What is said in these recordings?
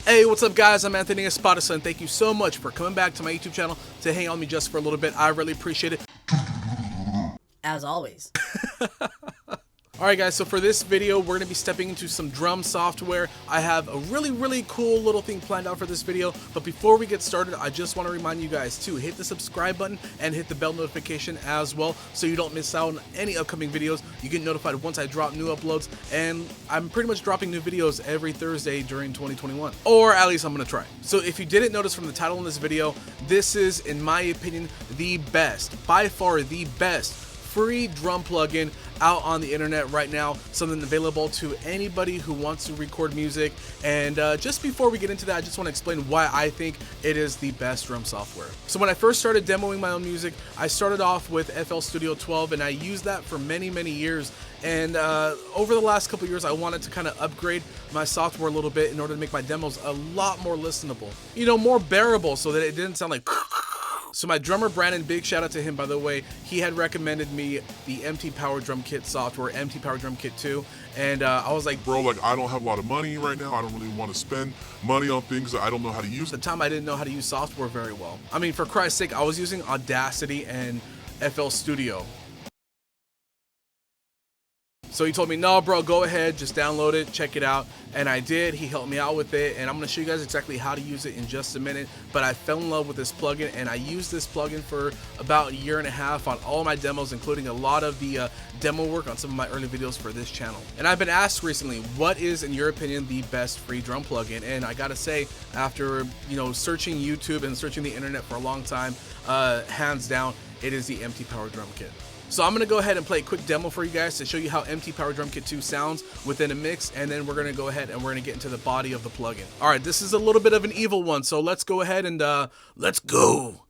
Hey, what's up guys? I'm Anthony Espadasa, and thank you so much for coming back to my YouTube channel to hang out with me just for a little bit. I really appreciate it. As always. Alright guys, so for this video, we're going to be stepping into some drum software. I have a really cool little thing planned out for this video, but before we get started, I just want to remind you guys to hit the subscribe button and hit the bell notification as well, so you don't miss out on any upcoming videos. You get notified once I drop new uploads, and I'm pretty much dropping new videos every Thursday during 2021, or at least I'm going to try. So if you didn't notice from the title in this video, this is, in my opinion, the best, by far the best free drum plugin out on the internet right now, something available to anybody who wants to record music. And just before we get into that, I just want to explain why I think it is the best drum software. So when I first started demoing my own music, I started off with FL Studio 12, and I used that for many years. And over the last couple years, I wanted to kind of upgrade my software a little bit in order to make my demos a lot more listenable, you know, more bearable, so that it didn't sound like. So my drummer Brandon, big shout out to him by the way, he had recommended me the MT Power Drum Kit software, MT Power Drum Kit 2, and I was like, bro, like I don't have a lot of money right now. I don't really want to spend money on things that I don't know how to use. At the time I didn't know how to use software very well. I mean, for Christ's sake, I was using Audacity and FL Studio. So he told me, no bro, go ahead, just download it, check it out. And I did. He helped me out with it, and I'm going to show you guys exactly how to use it in just a minute. But I fell in love with this plugin, and I used this plugin for about a year and a half on all my demos, including a lot of the demo work on some of my early videos for this channel. And I've been asked recently, what is, in your opinion, the best free drum plugin? And I gotta say, after searching YouTube and searching the internet for a long time, hands down, it is the MT Power Drum Kit. So I'm going to go ahead and play a quick demo for you guys to show you how MT Power Drum Kit 2 sounds within a mix, and then we're going to go ahead and we're going to get into the body of the plugin. Alright, this is a little bit of an evil one, so let's go ahead and let's go!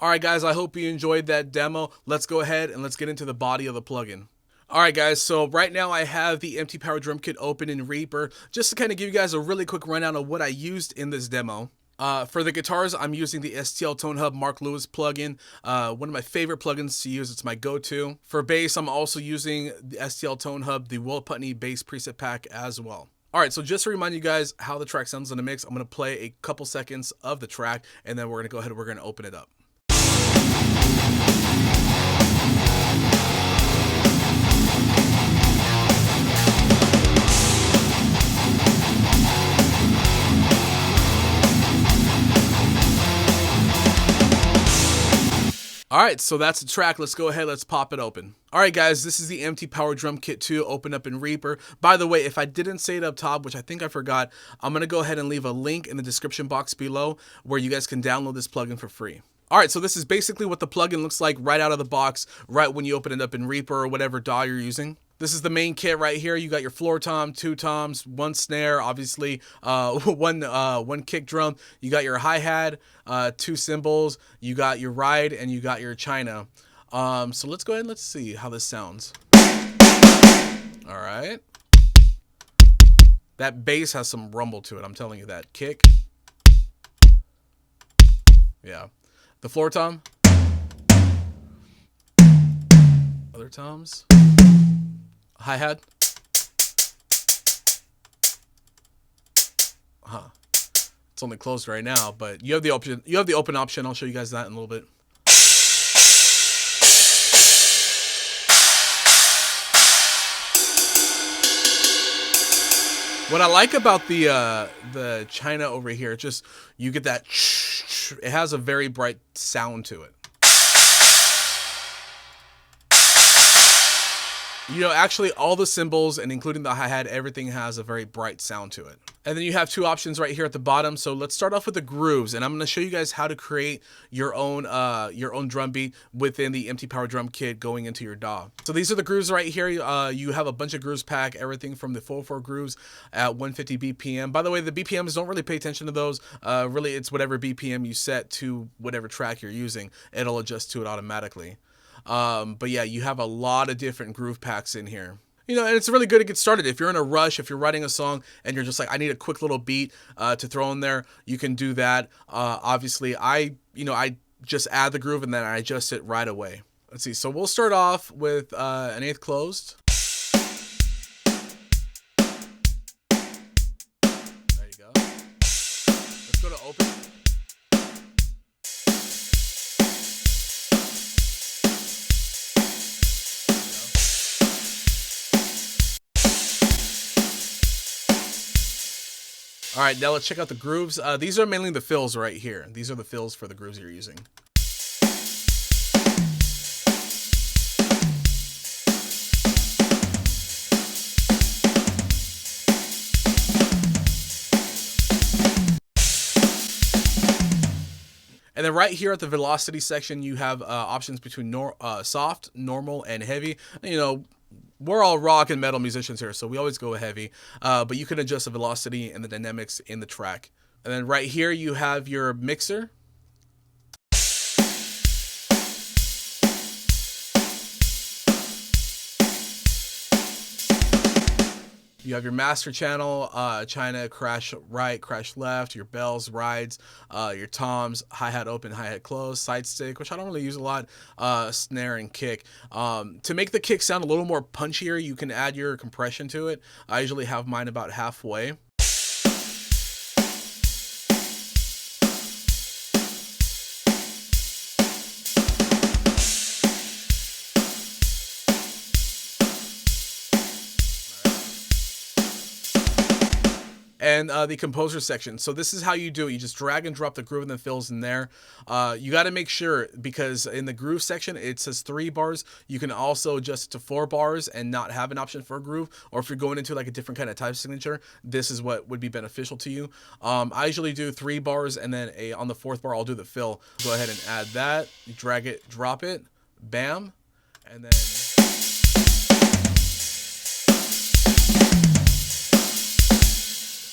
Alright guys, I hope you enjoyed that demo. Let's go ahead and let's get into the body of the plugin. Alright guys, so right now I have the MT Power Drum Kit open in Reaper, just to kind of give you guys a really quick rundown of what I used in this demo. For the guitars, I'm using the STL Tone Hub Mark Lewis plugin, one of my favorite plugins to use. It's my go-to. For bass, I'm also using the STL Tone Hub, the Will Putney bass preset pack as well. Alright, so just to remind you guys how the track sounds in the mix, I'm going to play a couple seconds of the track, and then we're going to go ahead and we're going to open it up. Alright, so that's the track. Let's go ahead, let's pop it open. Alright guys, this is the MT Power Drum Kit 2 open up in Reaper. By the way, if I didn't say it up top, which I think I forgot, I'm going to go ahead and leave a link in the description box below where you guys can download this plugin for free. Alright, so this is basically what the plugin looks like right out of the box, right when you open it up in Reaper or whatever DAW you're using. This is the main kit right here. You got your floor tom, 2 toms, 1 snare, obviously, one kick drum. You got your hi-hat, 2 cymbals. You got your ride, and you got your china. So let's go ahead and let's see how this sounds. All right. That bass has some rumble to it. I'm telling you that. Kick. Yeah. The floor tom. Other toms. Hi-hat. It's only closed right now, but you have the option. You have the open option. I'll show you guys that in a little bit. What I like about the China over here, just you get that. It has a very bright sound to it. You know, actually all the cymbals and including the hi-hat, everything has a very bright sound to it. And then you have two options right here at the bottom. So let's start off with the grooves, and I'm going to show you guys how to create your own drum beat within the MT Power Drum Kit going into your DAW. So these are the grooves right here. You have a bunch of grooves pack, everything from the 4/4 grooves at 150 BPM. By the way, the BPMs, don't really pay attention to those. Really, it's whatever BPM you set to whatever track you're using. It'll adjust to it automatically. But yeah, you have a lot of different groove packs in here. You know, and it's really good to get started. If you're in a rush, if you're writing a song and you're just like, I need a quick little beat to throw in there, you can do that. Obviously, I just add the groove and then I adjust it right away. Let's see. So we'll start off with an eighth closed. There you go. Let's go to open. All right, now let's check out the grooves. These are mainly the fills right here. These are the fills for the grooves you're using. And then right here at the velocity section, you have options between soft, normal, and heavy. You know, we're all rock and metal musicians here, so we always go heavy. But you can adjust the velocity and the dynamics in the track. And then right here, you have your mixer. You have your master channel, China, crash right, crash left, your bells, rides, your toms, hi-hat open, hi-hat close, side stick, which I don't really use a lot, snare and kick. To make the kick sound a little more punchier, you can add your compression to it. I usually have mine about halfway. And the composer section. So this is how you do it. You just drag and drop the groove and the fills in there. You got to make sure, because in the groove section, it says 3 bars. You can also adjust it to 4 bars and not have an option for a groove. Or if you're going into like a different kind of type signature, this is what would be beneficial to you. I usually do 3 bars, and then on the 4th bar, I'll do the fill. Go ahead and add that. You drag it, drop it, bam, and then...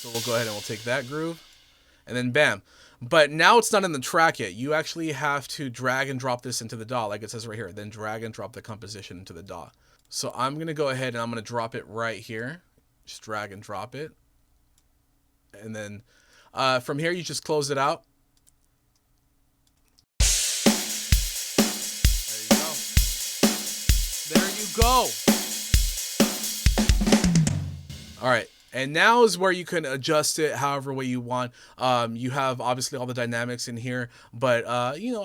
So we'll go ahead and we'll take that groove and then bam. But now it's not in the track yet. You actually have to drag and drop this into the DAW like it says right here. Then drag and drop the composition into the DAW. So I'm going to go ahead and I'm going to drop it right here. Just drag and drop it. And then from here, you just close it out. There you go. All right. And now is where you can adjust it however way you want. You have obviously all the dynamics in here, but you know,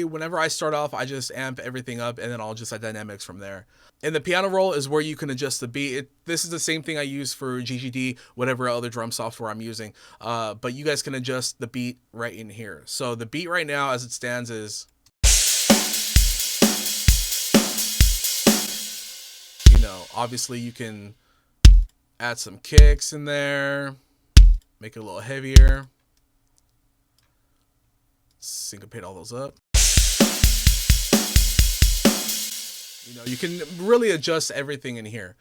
whenever I start off, I just amp everything up and then I'll just add dynamics from there. And the piano roll is where you can adjust the beat. This is the same thing I use for GGD, whatever other drum software I'm using. But you guys can adjust the beat right in here. So the beat right now as it stands is, you know, obviously you can add some kicks in there, make it a little heavier, syncopate all those up. You know, you can really adjust everything in here.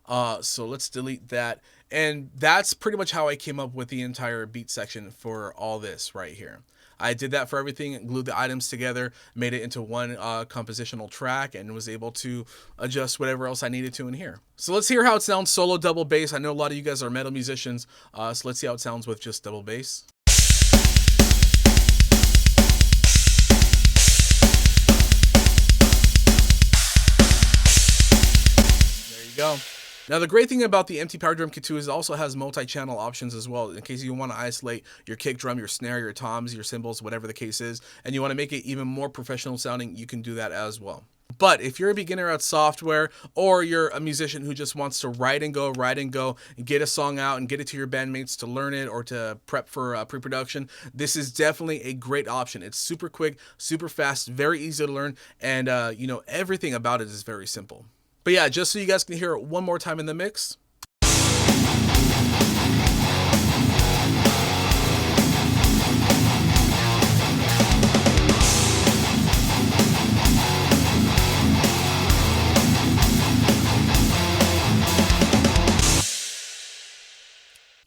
So let's delete that. And that's pretty much how I came up with the entire beat section for all this right here. I did that for everything, glued the items together, made it into one compositional track, and was able to adjust whatever else I needed to in here. So let's hear how it sounds solo double bass. I know a lot of you guys are metal musicians, so let's see how it sounds with just double bass. There you go. Now, the great thing about the MT Power Drum Kit 2 is it also has multi-channel options as well, in case you want to isolate your kick drum, your snare, your toms, your cymbals, whatever the case is, and you want to make it even more professional sounding, you can do that as well. But if you're a beginner at software, or you're a musician who just wants to write and go, and get a song out and get it to your bandmates to learn it or to prep for pre-production, this is definitely a great option. It's super quick, super fast, very easy to learn, and you know, everything about it is very simple. But yeah, just so you guys can hear it one more time in the mix.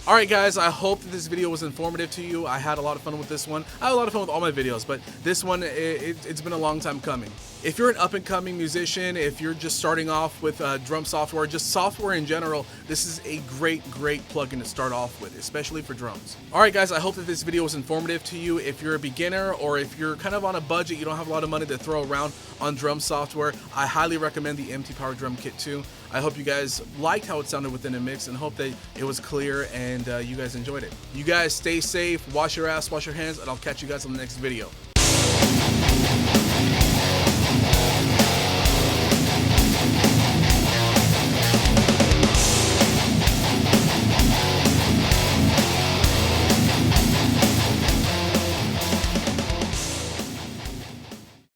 Alright guys, I hope that this video was informative to you. I had a lot of fun with this one. I had a lot of fun with all my videos, but this one, it's been a long time coming. If you're an up-and-coming musician, if you're just starting off with drum software, just software in general, this is a great plugin to start off with, especially for drums. Alright guys, I hope that this video was informative to you. If you're a beginner, or if you're kind of on a budget, you don't have a lot of money to throw around on drum software, I highly recommend the MT Power Drum Kit 2. I hope you guys liked how it sounded within a mix, and hope that it was clear and you guys enjoyed it. You guys stay safe, wash your ass, wash your hands, and I'll catch you guys on the next video.